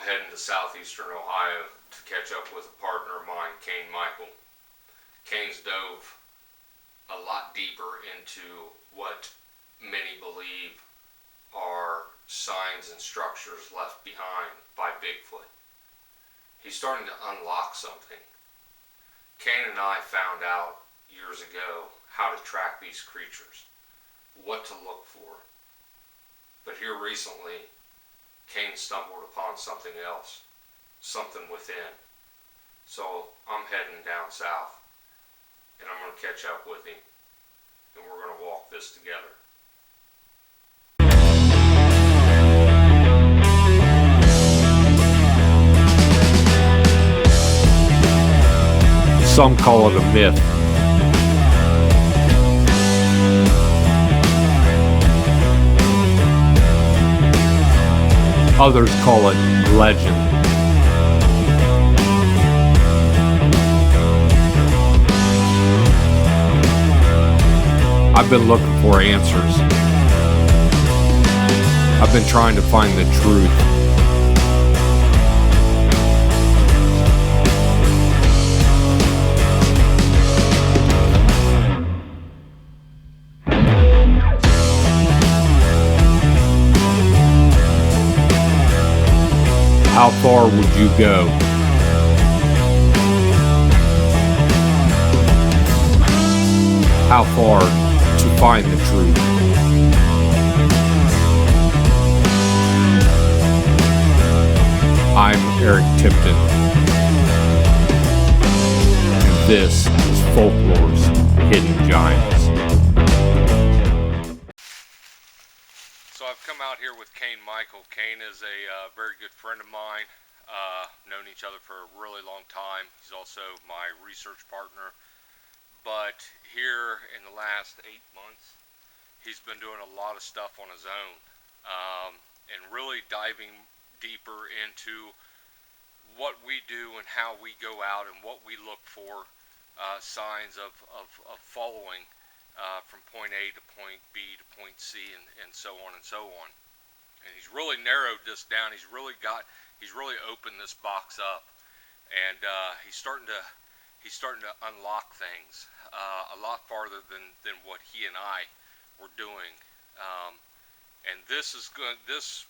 I'm heading to southeastern Ohio to catch up with a partner of mine, Kane Michael. Kane's dove a lot deeper into what many believe are signs and structures left behind by Bigfoot. He's starting to unlock something. Kane and I found out years ago how to track these creatures, what to look for. But here recently, Kane stumbled upon something else, something within. So I'm heading down south, and I'm going to catch up with him, and we're going to walk this together. Some call it a myth. Others call it legend. I've been looking for answers. I've been trying to find the truth. How far would you go? How far to find the truth? I'm Eric Tipton, and this is Folklore's Hidden Giants. So I've come out here with Kane Michael. Kane is a very good friend of mine. Known each other for a really long time. He's also my research partner. But here in the last 8 months, he's been doing a lot of stuff on his own, and really diving deeper into what we do and how we go out and what we look for, signs of following from point A to point B to point C, and so on and so on. And he's really narrowed this down. He's really opened this box up, and he's starting to unlock things a lot farther than what he and I were doing. And this is good.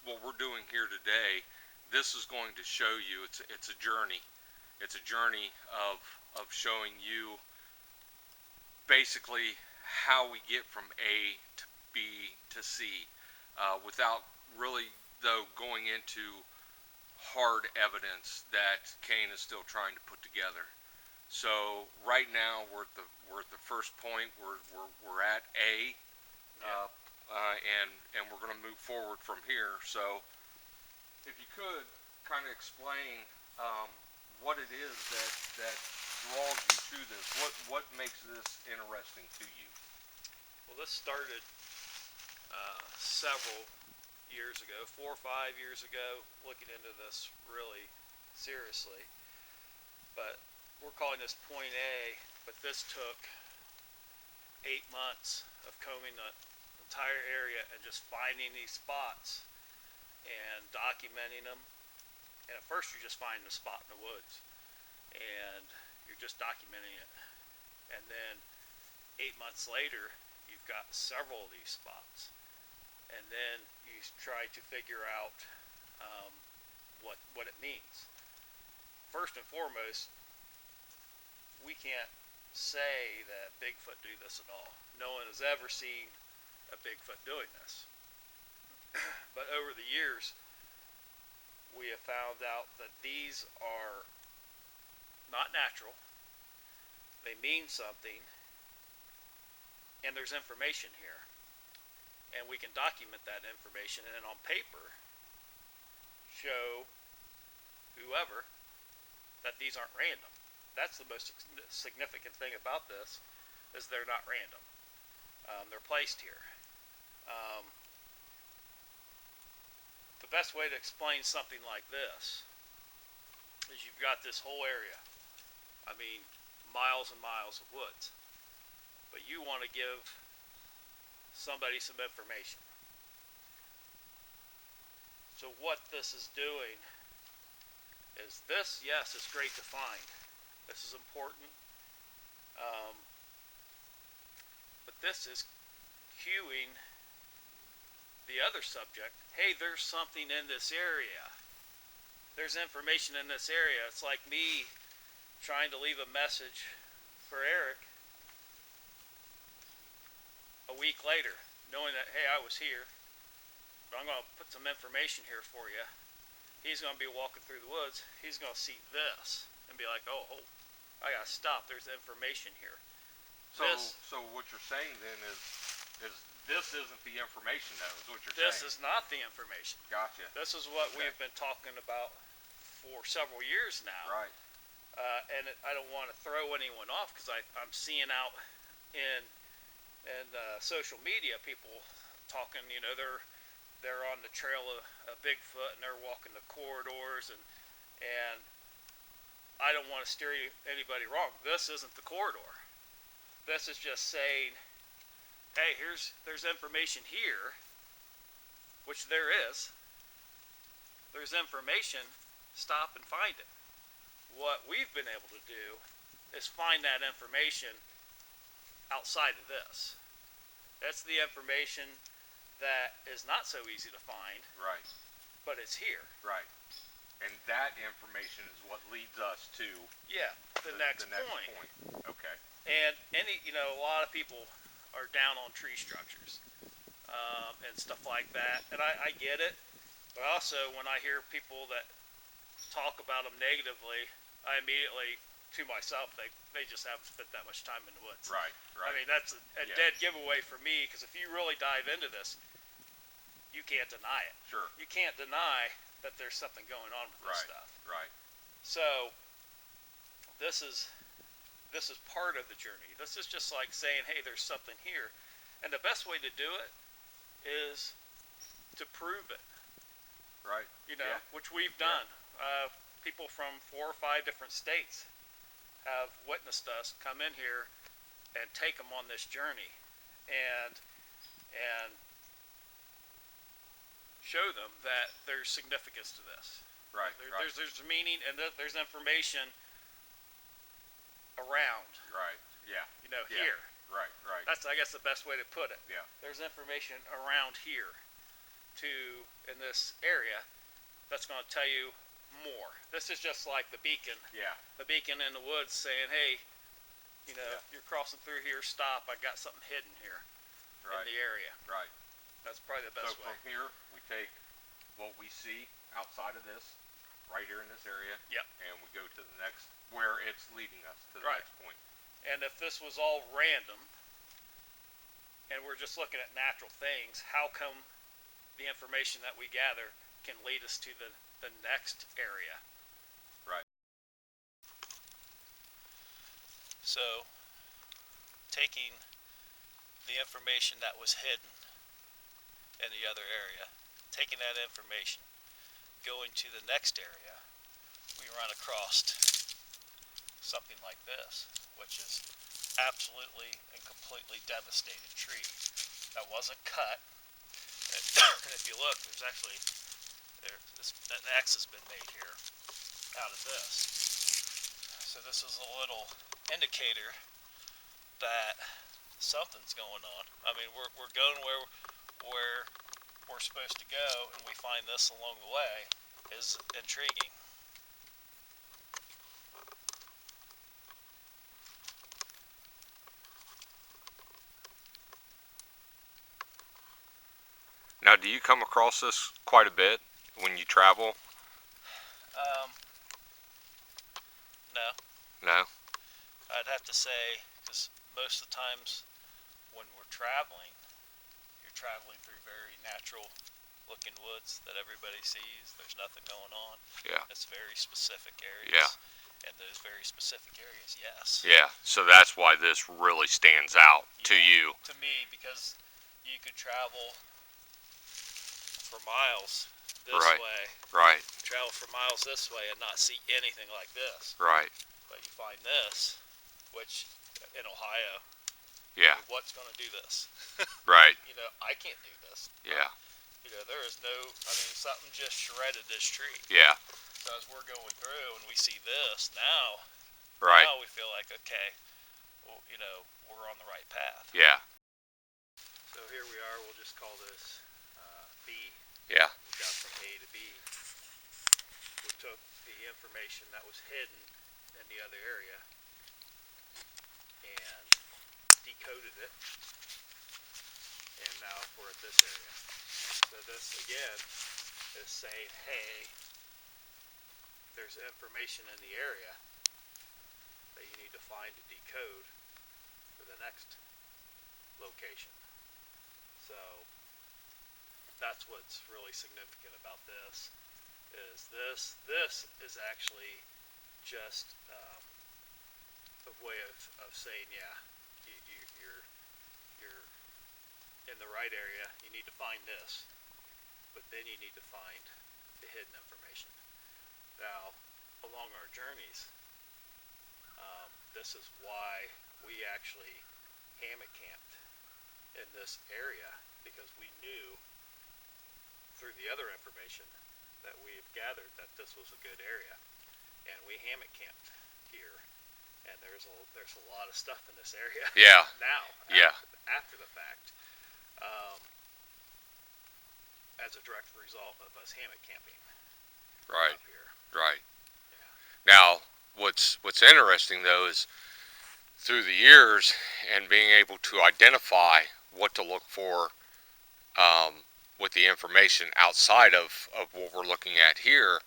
What we're doing here today, this is going to show you it's a journey. It's a journey of showing you basically how we get from A to B to C, without really though going into hard evidence that Kane is still trying to put together. So right now we're at the first point. We're at A, and we're going to move forward from here. So if you could kind of explain what it is that draws you to this. What makes this interesting to you? Well, this started several years ago, 4 or 5 years ago, looking into this really seriously. But we're calling this point A, but this took 8 months of combing the entire area and just finding these spots and documenting them. And at first you're just finding a spot in the woods and you're just documenting it. And then 8 months later, you've got several of these spots. And then you try to figure out what it means. First and foremost, we can't say that Bigfoot do this at all. No one has ever seen a Bigfoot doing this. But over the years, we have found out that these are not natural. They mean something, and there's information here. And we can document that information and on paper show whoever that these aren't random. That's the most significant thing about this, is they're not random. They're placed here. The best way to explain something like this is you've got this whole area. I mean, miles and miles of woods. But you want to give somebody some information. So what this is doing is this, yes, it's great to find. This is important. Um, but this is cueing the other subject. Hey, there's something in this area. There's information in this area. It's like me trying to leave a message for Eric a week later, knowing that, hey, I was here, but I'm going to put some information here for you. He's going to be walking through the woods. He's going to see this and be like, oh, I got to stop. There's information here. So what you're saying then is this isn't the information though, is what you're saying. This is not the information. Gotcha. This is what Okay. we've been talking about for several years now. Right. I don't want to throw anyone off because I'm seeing out in social media people talking. You know, they're on the trail of Bigfoot and they're walking the corridors and I don't want to steer anybody wrong. This isn't the corridor. This is just saying, hey, there's information here, which there is. There's information. Stop and find it. What we've been able to do is find that information outside of this. That's the information that is not so easy to find, Right. but it's here. Right. And that information is what leads us to Yeah, the next point. Okay. And a lot of people are down on tree structures and stuff like that, and I get it. But also, when I hear people that talk about them negatively, I immediately, to myself, they just haven't spent that much time in the woods. Right. Right. I mean, that's a dead giveaway for me, because if you really dive into this, you can't deny it. Sure. You can't deny that there's something going on with this stuff. Right. So this is part of the journey. This is just like saying, hey, there's something here. And the best way to do it is to prove it. Right. Which we've done. People from 4 or 5 different states have witnessed us come in here and take them on this journey and show them that there's significance to this. Right. There's meaning and there's information around. Right. Yeah. Here. Right. Right. That's, I guess, the best way to put it. Yeah. There's information around here in this area that's going to tell you more. This is just like the beacon. Yeah. The beacon in the woods saying, hey, you're crossing through here, stop. I got something hidden here in the area. Right. That's probably the best So way. from here, we take what we see outside of this, right here in this area. Yep. And we go to the next, where it's leading us to the next point. And if this was all random, and we're just looking at natural things, how come the information that we gather can lead us to the next area? Right. So, taking the information that was hidden in the other area, taking that information, going to the next area, we run across something like this, which is absolutely and completely devastated tree that wasn't cut. And if you look, there's actually an X has been made here out of this. So this is a little indicator that something's going on. I mean, we're going where we're supposed to go, and we find this along the way is intriguing. Now, do you come across this quite a bit when you travel? No. No? I'd have to say, because most of the times when we're traveling, you're traveling through very natural looking woods that everybody sees. There's nothing going on. Yeah. It's very specific areas. Yeah. And those very specific areas, yes. Yeah, so that's why this really stands out to you. To me, because you could travel for miles this way. Right. Travel for miles this way and not see anything like this. Right. But you find this, which in Ohio, Yeah. what's going to do this? Right. I can't do this. Yeah. There is no, something just shredded this tree. Yeah. So as we're going through and we see this now, Right. now we feel like, okay, well, we're on the right path. Yeah. So here we are. We'll just call this B. Yeah. We got from A to B. We took the information that was hidden in the other area and decoded it, and now we're at this area. So this again is saying, hey, there's information in the area that you need to find to decode for the next location. So that's what's really significant about this is actually just a way of saying, yeah, you're in the right area. You need to find this, but then you need to find the hidden information. Now, along our journeys, this is why we actually hammock camped in this area, because we knew through the other information that we've gathered that this was a good area, and we hammock camped here. And there's a lot of stuff in this area. Yeah. Now. Yeah. After the fact, as a direct result of us hammock camping. Right. Up here. Right. Yeah. Now, what's interesting though is through the years and being able to identify what to look for with the information outside of what we're looking at here.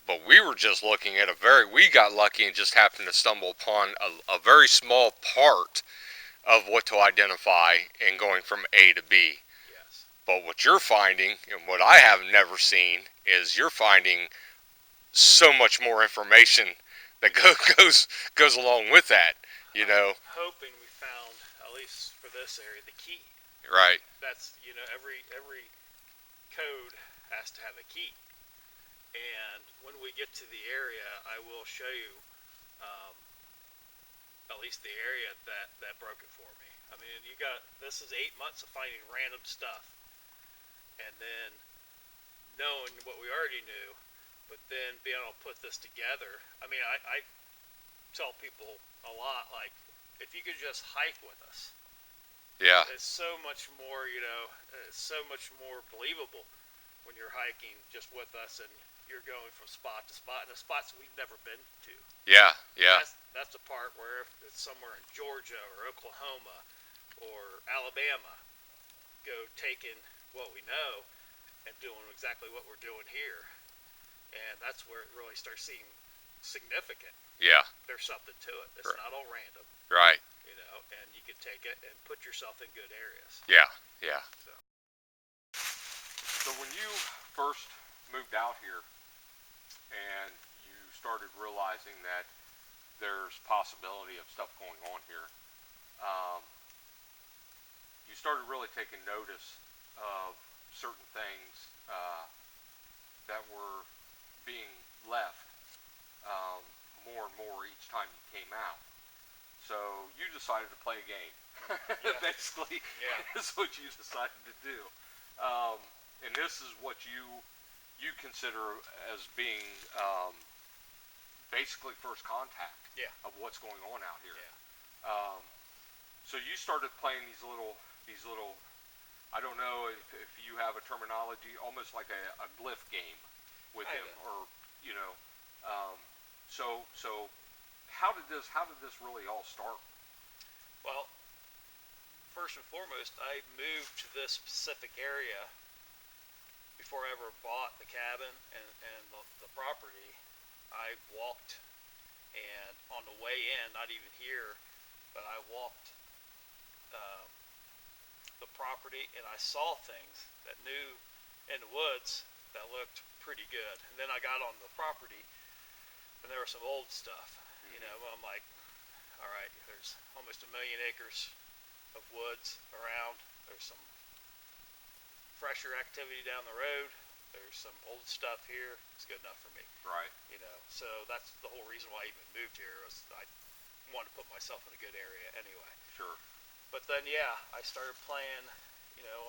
But we were just looking at we got lucky and just happened to stumble upon a very small part of what to identify in going from A to B. Yes. But what you're finding, and what I have never seen, is you're finding so much more information that goes along with that, I'm hoping we found, at least for this area, the key. Right. That's, every code has to have a key. And when we get to the area, I will show you at least the area that broke it for me. I mean, this is 8 months of finding random stuff, and then knowing what we already knew, but then being able to put this together. I mean, I tell people a lot, like, if you could just hike with us. Yeah. It's so much more, it's so much more believable when you're hiking just with us and you're going from spot to spot, and the spots we've never been to. Yeah. Yeah. That's the part where if it's somewhere in Georgia or Oklahoma or Alabama, taking what we know and doing exactly what we're doing here. And that's where it really starts seeming significant. Yeah. There's something to it. It's not all random. Right. And you can take it and put yourself in good areas. Yeah. Yeah. So when you first moved out here and you started realizing that there's possibility of stuff going on here, you started really taking notice of certain things that were being left more and more each time you came out. So you decided to play a game. Yeah. Basically, yeah. is what you decided to do. And this is what you consider as being basically first contact of what's going on out here. Yeah. So you started playing these little, I don't know if you have a terminology, almost like a glyph game with him, or so how did this really all start? Well, first and foremost, I moved to this specific area before I ever bought the cabin and the property. I walked, and on the way in, not even here, but I walked the property, and I saw things that knew in the woods that looked pretty good. And then I got on the property, and there was some old stuff. I'm like, all right, there's almost 1 million acres of woods around. There's some fresher activity down the road. There's some old stuff here. It's good enough for me. Right. So that's the whole reason why I even moved here, was I wanted to put myself in a good area anyway. Sure. But then, I started playing,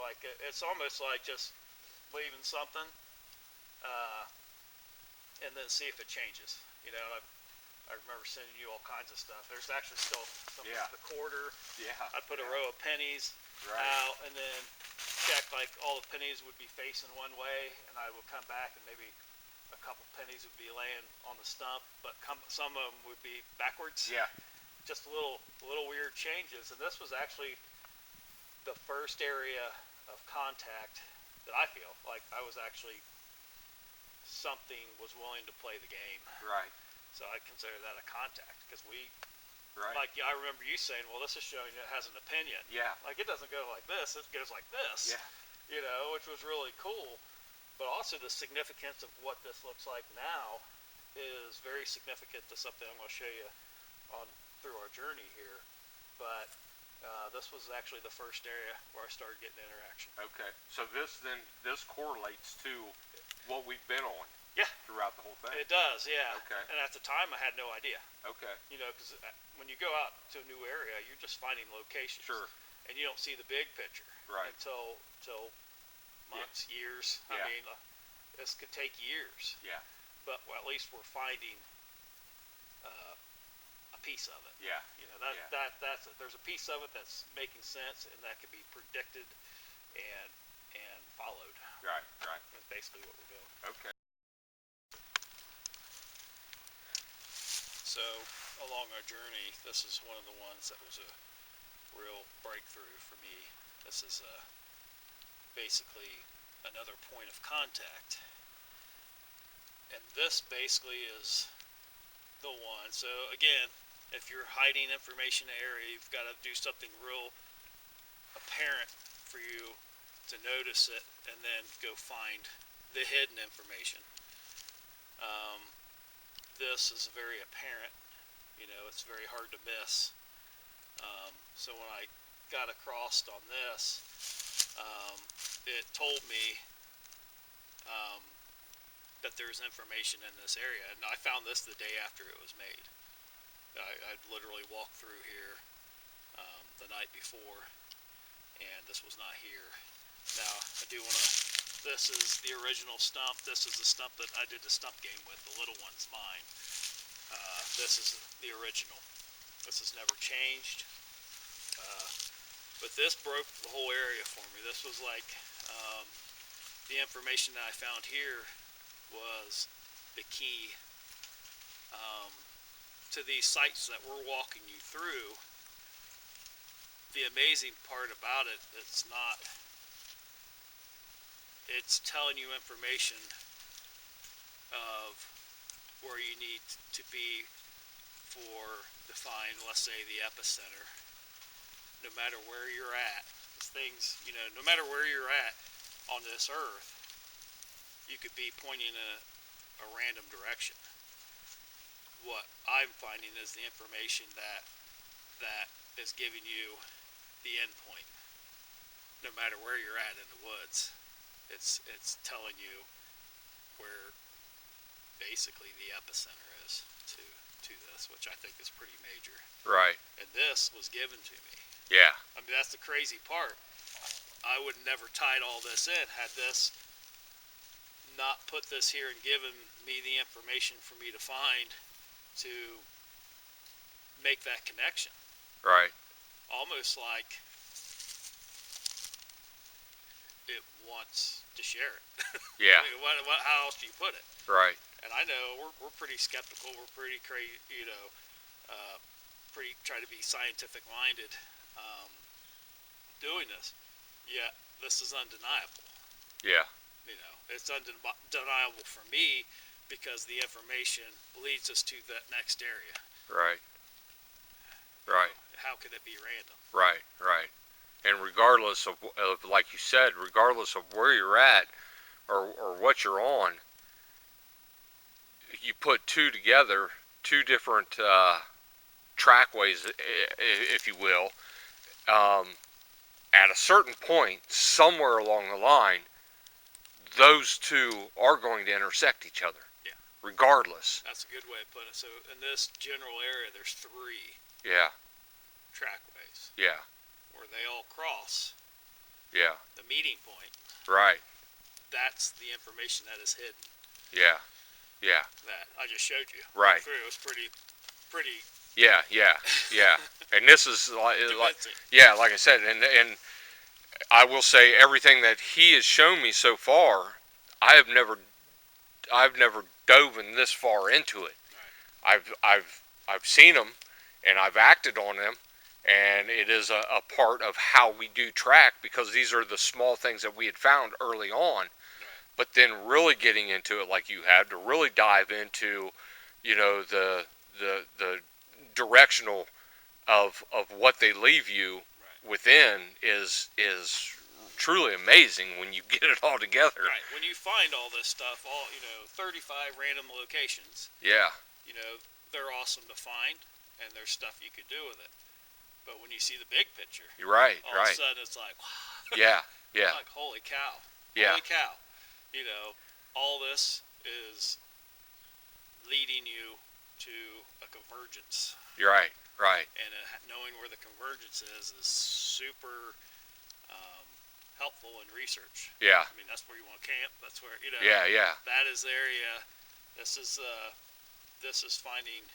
like it's almost like just leaving something and then see if it changes. You know, I remember sending you all kinds of stuff. There's actually still some Yeah. the quarter. Yeah. I'd put a yeah. row of pennies Right. out, and then check like all the pennies would be facing one way, and I would come back and maybe a couple pennies would be laying on the stump, but some of them would be backwards. Yeah. Just little weird changes, and this was actually the first area of contact that I feel like I was actually something was willing to play the game. Right. So I consider that a contact because Right. like I remember you saying, well, this is showing it has an opinion. Yeah. Like it doesn't go like this; it goes like this. Yeah. You know, which was really cool. But also the significance of what this looks like now is very significant to something I'm going to show you on through our journey here. But this was actually the first area where I started getting interaction. Okay. So this correlates to what we've been on. Yeah. Throughout the whole thing. It does, yeah. Okay. And at the time, I had no idea. Okay. You know, because when you go out to a new area, you're just finding locations. Sure. And you don't see the big picture. Right. Until months, years. Yeah. I mean, this could take years. Yeah. But at least we're finding a piece of it. Yeah. You know, Yeah. that's there's a piece of it that's making sense, and that can be predicted and followed. Right. Right. That's basically what we're doing. Okay. So along our journey, this is one of the ones that was a real breakthrough for me. This is basically another point of contact, and this basically is the one. So again, if you're hiding information in an area, you've got to do something real apparent for you to notice it, and then go find the hidden information. This is very apparent. You know, it's very hard to miss. So when I got across on this, it told me that there's information in this area, and I found this the day after it was made. I literally walked through here the night before, and this was not here. Now, I do want to, this is the original stump. This is the stump that I did the stump game with. The little one's mine. This is the original. This has never changed. But this broke the whole area for me. This was like, the information that I found here was the key to these sites that we're walking you through. The amazing part about it, it's telling you information of where you need to be for define, let's say, the epicenter. No matter where you're at, things, you know, no matter where you're at on this earth, you could be pointing in a random direction. What I'm finding is the information that is giving you the end point. No matter where you're at in the woods, it's telling you where basically the epicenter is to this, which I think is pretty major. Right. And this was given to me. Yeah. I mean, that's the crazy part. I would never tied all this in had this not put this here and given me the information for me to find to make that connection. Right. Almost like it wants to share it. Yeah. I mean, how else do you put it? Right. And I know we're pretty skeptical. We're pretty crazy, you know, pretty try to be scientific minded doing this. Yeah, this is undeniable. Yeah. You know, it's undeniable for me because the information leads us to that next area. Right. Right. How could it be random? Right. Right. And regardless of like you said, regardless of where you're at or what you're on, you put two together, two different trackways, if you will. At a certain point, somewhere along the line, those two are going to intersect each other. Yeah. Regardless. That's a good way of putting it. So in this general area, there's 3 Yeah. trackways. Yeah. Where they all cross. Yeah. The meeting point. Right. That's the information that is hidden. Yeah. Yeah. that I just showed you. Right. Through. It was pretty Yeah. And this is convincing. yeah, like I said, and I will say everything that he has shown me so far, I have I've never dove in this far into it. Right. I've seen them, and I've acted on them, and it is a part of how we do track, because these are the small things that we had found early on. Right. But then really getting into it like you have, to really dive into, the directional of what they leave you Right. within is truly amazing when you get it all together. Right. When you find all this stuff, 35 random locations, Yeah. they're awesome to find, and there's stuff you could do with it. But when you see the big picture, You're right. all of a sudden it's like, wow. Yeah. Yeah. Like, holy cow. Yeah. Holy cow. All this is leading you to a convergence. You're right. Right. And knowing where the convergence is super helpful in research. Yeah. I mean, that's where you want to camp. That's where, Yeah. Yeah. that is the area. This is finding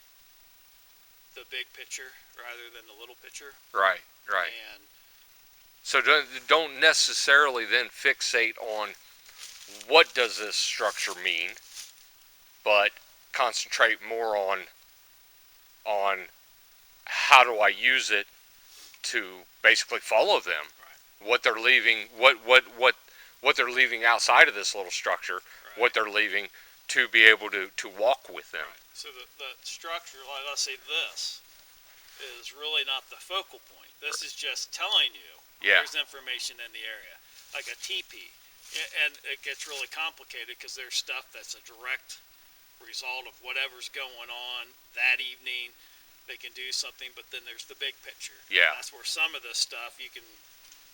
the big picture rather than the little picture. Right. Right. And So don't necessarily then fixate on what does this structure mean, but concentrate more on how do I use it to basically follow them. right. What they're leaving, what they're leaving outside of this little structure, Right. what they're leaving to be able to walk with them. Right. So the structure, like let's say this, is really not the focal point. This is just telling you there's information in the area, like a teepee. And it gets really complicated because there's stuff that's a direct result of whatever's going on that evening. They can do something, but then there's the big picture. Yeah. That's where some of this stuff you can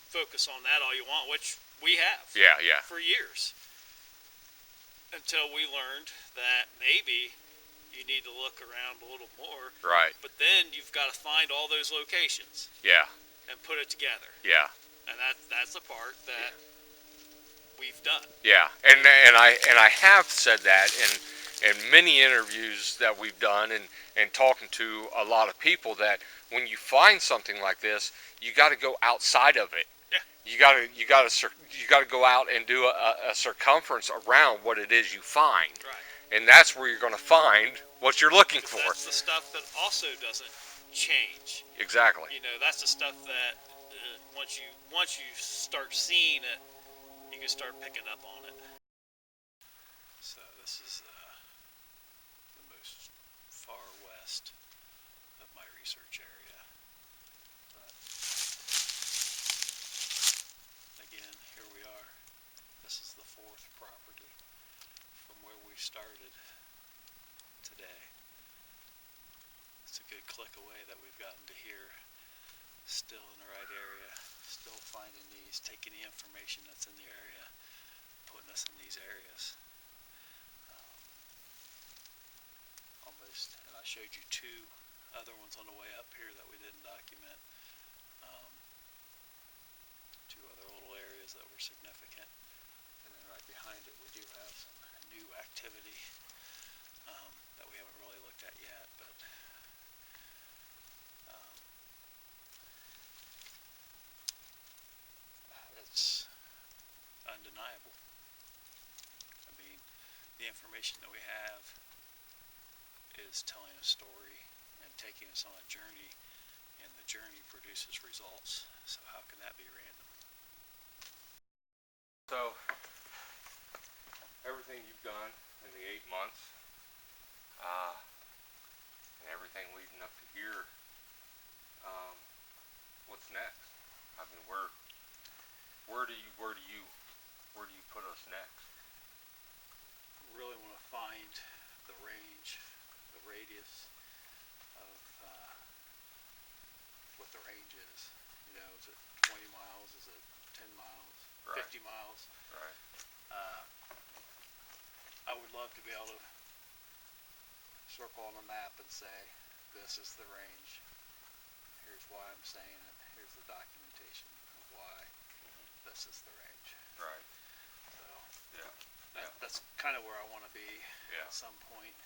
focus on that all you want, which we have. Yeah. For years. Until we learned that maybe you need to look around a little more. Right. But then you've got to find all those locations. Yeah. And put it together. Yeah. And that's the part that we've done. Yeah. And I have said that in many interviews that we've done, and talking to a lot of people, that when you find something like this, you got to go outside of it. Yeah. You got to go out and do a circumference around what it is you find. Right. And that's where you're going to find what you're looking for. That's the stuff that also doesn't change. Exactly. That's the stuff that once you start seeing it, you can start picking up on it. So this is the most far west of my research area. But again, here we are. This is the fourth property from where we started today. It's a good click away that we've gotten to here. Still in the right area, still finding these, taking the information that's in the area, putting us in these areas. Almost, and I showed you two other ones on the way up here that we didn't document. Two other little areas that were significant. And then right behind it we do have some new activity that we haven't really looked at yet, but it's undeniable. I mean, the information that we have is telling a story and taking us on a journey, and the journey produces results. So how can that be random? So everything you've done in the 8 months, and everything leading up to here, what's next? I mean, where do you put us next? Really want to find the range, the radius of what the range is. Is it 20 miles? Is it 10 miles? Right. 50 miles? Right. I would love to be able to circle on a map and say, this is the range. Here's why I'm saying it. Here's the documentation of why this is the range. Right. So Yeah. that's that's kind of where I want to be Yeah. at some point.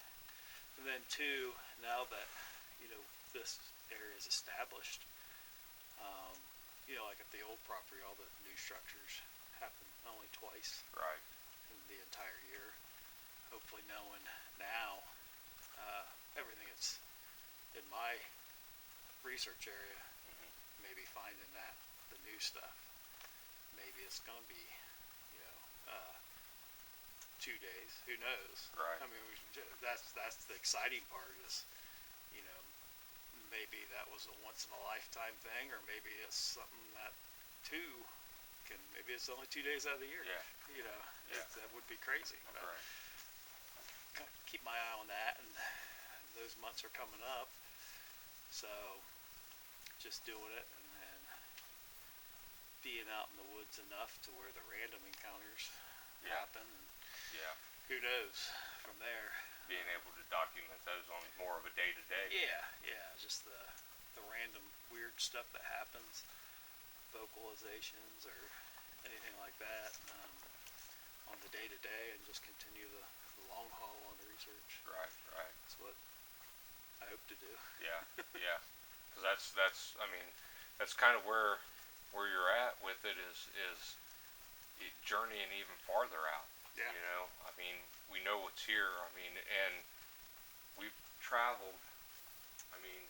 And then two, now that this area is established, like at the old property, all the new structures happen only twice Right. in the entire year. Hopefully, knowing now everything that's in my research area, maybe finding that the new stuff, maybe it's going to be, 2 days. Who knows? Right. I mean, that's the exciting part is, maybe that was a once in a lifetime thing, or maybe it's something that maybe it's only 2 days out of the year. Yeah. Yeah. That would be crazy. But Right. keep my eye on that, and those months are coming up. So just doing it, and then being out in the woods enough to where the random encounters happen. And Yeah. who knows from there? Being able to document those on more of a day-to-day. Yeah, just the random weird stuff that happens, vocalizations or anything like that, on the day-to-day, and just continue the long haul on the research. Right. That's what I hope to do. Yeah. Yeah. Because that's kind of where you're at with it is journeying even farther out. Yeah. I mean, we know what's here. I mean, and we've traveled. I mean,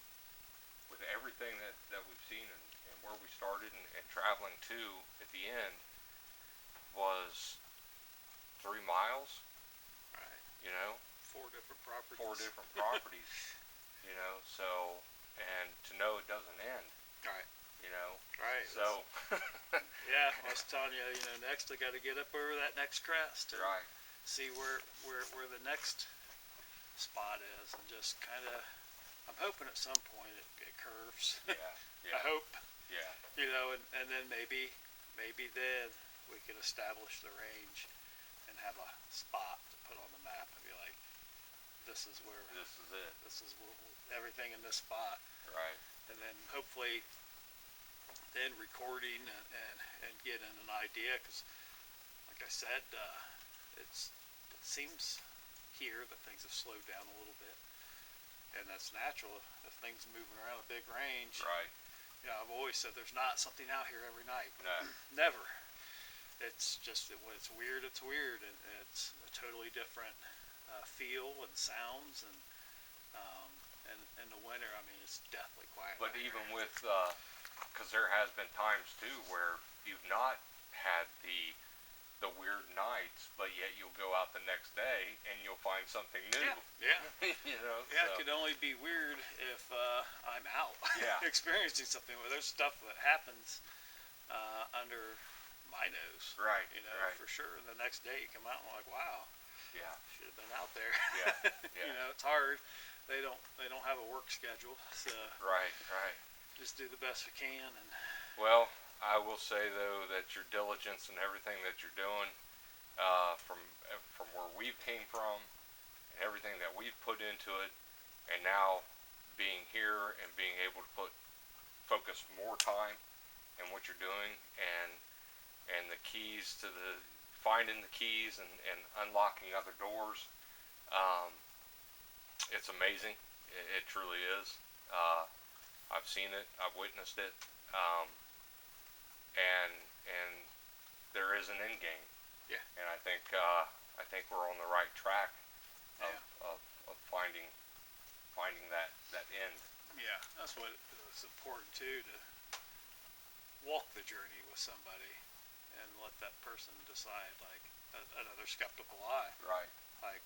with everything that we've seen and where we started and traveling to at the end was 3 miles. Right. 4 different properties. 4 different properties. So, and to know it doesn't end. Right. Right. So. Yeah, I was telling you, next I got to get up over that next crest and Right. see where the next spot is, and just kind of, I'm hoping at some point it curves. Yeah. I hope. Yeah. And then maybe then we can establish the range and have a spot to put on the map and be like, this is where. This is it. This is everything in this spot. Right. And then hopefully then recording and getting an idea, because like I said, it seems here that things have slowed down a little bit, and that's natural if things moving around a big range. Right. I've always said there's not something out here every night. No. Never. It's just when it's weird, and it's a totally different feel and sounds, and in the winter, I mean, it's deathly quiet. But even with, because there has been times too where you've not had the weird nights, but yet you'll go out the next day and you'll find something new. Yeah. Yeah, It can only be weird if I'm out. Yeah. Experiencing something where there's stuff that happens under my nose. Right. Right. For sure. And the next day you come out and I'm like, wow. Yeah. Should have been out there. Yeah. Yeah. It's hard. They don't have a work schedule, so Right. just do the best we can. And Well, I will say though that your diligence and everything that you're doing, from where we came from, and everything that we've put into it, and now being here and being able to focus more time in what you're doing, and the keys to finding the keys and unlocking other doors, it's amazing. It truly is. I've seen it. I've witnessed it. And there is an end game. Yeah. And I think we're on the right track of finding that end. yeah, that's what it's important too, to walk the journey with somebody and let that person decide, like another skeptical eye. Right. Like,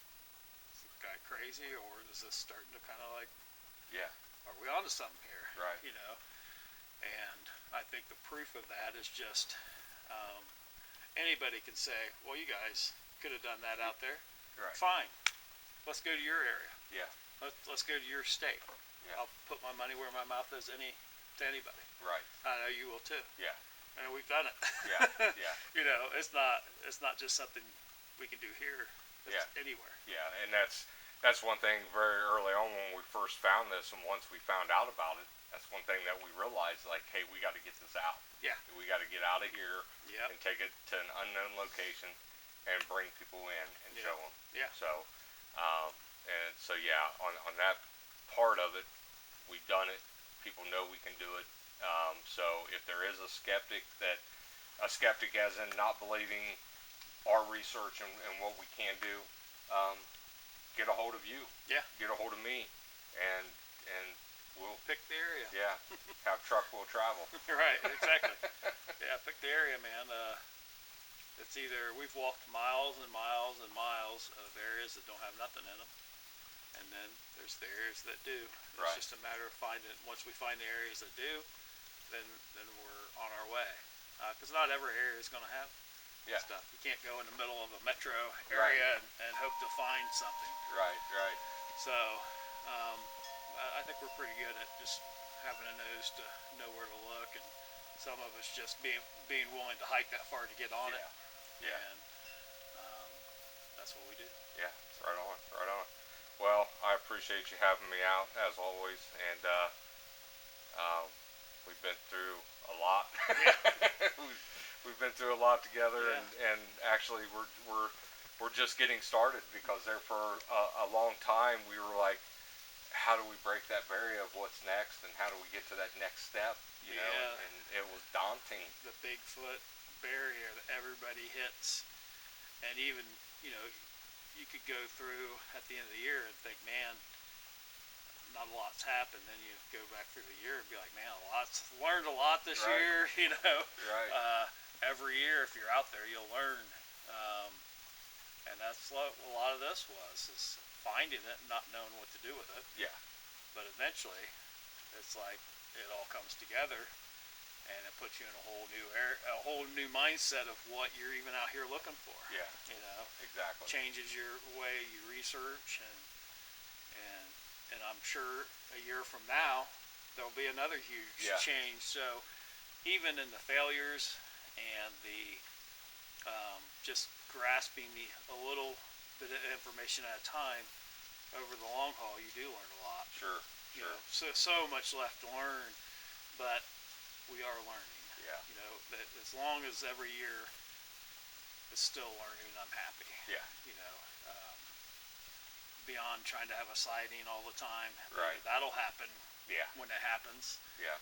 is this guy crazy, or is this starting to kind of like, Yeah. are we onto something here? Right. And I think the proof of that is just anybody can say, well, you guys could have done that out there. Right. Fine. Let's go to your area. Yeah. Let's go to your state. Yeah. I'll put my money where my mouth is to anybody. Right. I know you will too. Yeah. And we've done it. Yeah. Yeah. It's not just something we can do here. It's anywhere. Yeah. And that's one thing very early on when we first found this, and once we found out about it, that's one thing that we realized, like, hey, we got to get this out. Yeah. We got to get out of here Yep. and take it to an unknown location and bring people in and Yeah. show them. Yeah. So, and so yeah, on that part of it, we've done it. People know we can do it. So if there is a skeptic as in not believing our research and what we can do, get a hold of you. Yeah. Get a hold of me, and we'll Pick the area. yeah have truck will travel. Right. Exactly. Yeah. Pick the area, man. It's either we've walked miles and miles and miles of areas that don't have nothing in them, and then there's the areas that do. It's Right. just a matter of finding. Once we find the areas that do, then we're on our way. Because not every area is going to have Yeah. stuff. You can't go in the middle of a metro area and hope to find something. Right. Right. So I think we're pretty good at just having a nose to know where to look, and some of us just being willing to hike that far to get on it. Yeah. And that's what we do. Yeah. Right on. Right on. Well, I appreciate you having me out as always, and we've been through a lot. we've been through a lot together, Yeah. and actually we're just getting started, because there for a long time we were like, how do we break that barrier of what's next, and how do we get to that next step? You know, Yeah. and it was daunting. The Bigfoot barrier that everybody hits, and even you could go through at the end of the year and think, man, not a lot's happened. Then you go back through the year and be like, man, learned a lot this Right. year. Right. Every year if you're out there, you'll learn, and that's what a lot of this is finding it and not knowing what to do with it. Yeah. But eventually, it's like it all comes together, and it puts you in a whole new mindset of what you're even out here looking for. Yeah. Exactly. Changes your way you research, and I'm sure a year from now there'll be another huge Yeah. change. So even in the failures and the just grasping a little bit of information at a time, over the long haul, you do learn a lot. Sure. So much left to learn, but we are learning. Yeah. That as long as every year is still learning, I'm happy. Yeah. Beyond trying to have a sighting all the time. Right. That'll happen Yeah. when it happens. Yeah.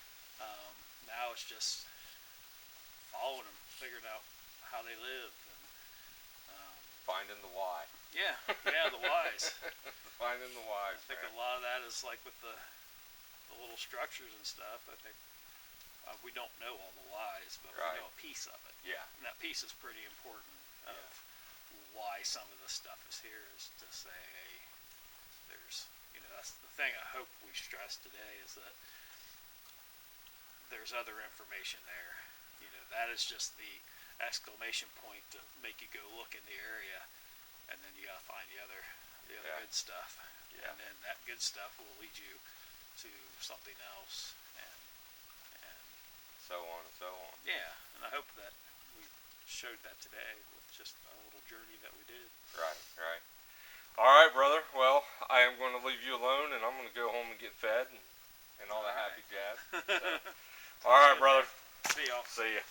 Now it's just following them, figuring out how they live, and Finding the why. yeah, the whys. Finding the whys. I think man. a lot of that is like with the little structures and stuff. I think we don't know all the whys, but Right. we know a piece of it. Yeah. And that piece is pretty important of why some of the stuff is here, is to say, hey, there's, that's the thing I hope we stress today, is that there's other information there. That is just the exclamation point to make you go look in the area, and then you gotta find the other Yeah. good stuff. Yeah. And then that good stuff will lead you to something else, and So on and so on. yeah, and I hope that we showed that today with just a little journey that we did. Right. Right. All right, brother. Well, I am going to leave you alone, and I'm going to go home and get fed and all that All happy jazz. So. right. All right, brother. See y'all. See ya.